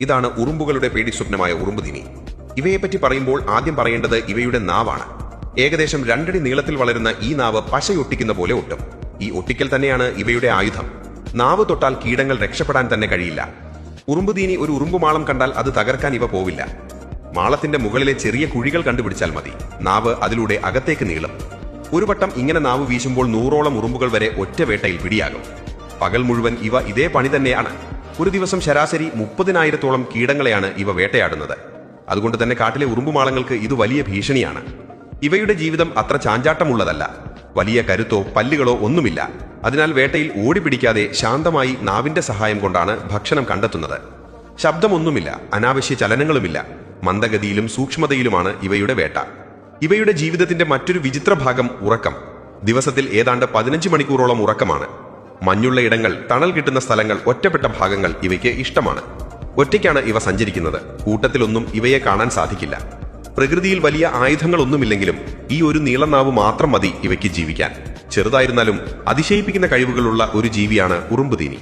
ഇതാണ് ഉറുമ്പുകളുടെ പേടിസ്വപ്നമായ ഉറുമ്പുതീനി. ഇവയെപ്പറ്റി പറയുമ്പോൾ ആദ്യം പറയേണ്ടത് ഇവയുടെ നാവാണ്. ഏകദേശം 2 അടി നീളത്തിൽ വളരുന്ന ഈ നാവ് പശയൊട്ടിക്കുന്ന പോലെ ഒട്ടും. ഈ ഒട്ടിക്കൽ തന്നെയാണ് ഇവയുടെ ആയുധം. നാവ് തൊട്ടാൽ കീടങ്ങൾ രക്ഷപ്പെടാൻ തന്നെ കഴിയില്ല. ഉറുമ്പുതീനി ഒരു ഉറുമ്പുമാളം കണ്ടാൽ അത് തകർക്കാൻ ഇവ പോവില്ല. മാളത്തിന്റെ മുകളിലെ ചെറിയ കുഴികൾ കണ്ടുപിടിച്ചാൽ മതി. നാവ് അതിലൂടെ അകത്തേക്ക് നീളും. ഒരു വട്ടം ഇങ്ങനെ നാവ് വീശുമ്പോൾ 100ഓളം ഉറുമ്പുകൾ വരെ ഒറ്റ വേട്ടയിൽ പിടിയാകും. പകൽ മുഴുവൻ ഇവ ഇതേ പണി തന്നെയാണ്. ഒരു ദിവസം ശരാശരി 30,000-ഓളം കീടങ്ങളെയാണ് ഇവ വേട്ടയാടുന്നത്. അതുകൊണ്ട് തന്നെ കാട്ടിലെ ഉറുമ്പുമാളങ്ങൾക്ക് ഇത് വലിയ ഭീഷണിയാണ്. ഇവയുടെ ജീവിതം അത്ര ചാഞ്ചാട്ടമുള്ളതല്ല. വലിയ കരുത്തോ പല്ലുകളോ ഒന്നുമില്ല. അതിനാൽ വേട്ടയിൽ ഓടിപ്പിടിക്കാതെ ശാന്തമായി നാവിന്റെ സഹായം കൊണ്ടാണ് ഭക്ഷണം കണ്ടെത്തുന്നത്. ശബ്ദമൊന്നുമില്ല, അനാവശ്യ ചലനങ്ങളുമില്ല. മന്ദഗതിയിലും സൂക്ഷ്മതയിലുമാണ് ഇവയുടെ വേട്ട. ഇവയുടെ ജീവിതത്തിന്റെ മറ്റൊരു വിചിത്ര ഭാഗം ഉറക്കം. ദിവസത്തിൽ ഏതാണ്ട് 15 മണിക്കൂറോളം ഉറക്കമാണ്. മഞ്ഞുള്ള ഇടങ്ങൾ, തണൽ കിട്ടുന്ന സ്ഥലങ്ങൾ, ഒറ്റപ്പെട്ട ഭാഗങ്ങൾ ഇവയ്ക്ക് ഇഷ്ടമാണ്. ഒറ്റയ്ക്കാണ് ഇവ സഞ്ചരിക്കുന്നത്. കൂട്ടത്തിലൊന്നും ഇവയെ കാണാൻ സാധിക്കില്ല. പ്രകൃതിയിൽ വലിയ ആയുധങ്ങളൊന്നുമില്ലെങ്കിലും ഈ ഒരു നീളനാവ് മാത്രം മതി ഇവയ്ക്ക് ജീവിക്കാൻ. ചെറുതായിരുന്നാലും അതിശയിപ്പിക്കുന്ന കഴിവുകളുള്ള ഒരു ജീവിയാണ് ഉറുമ്പുതീനി.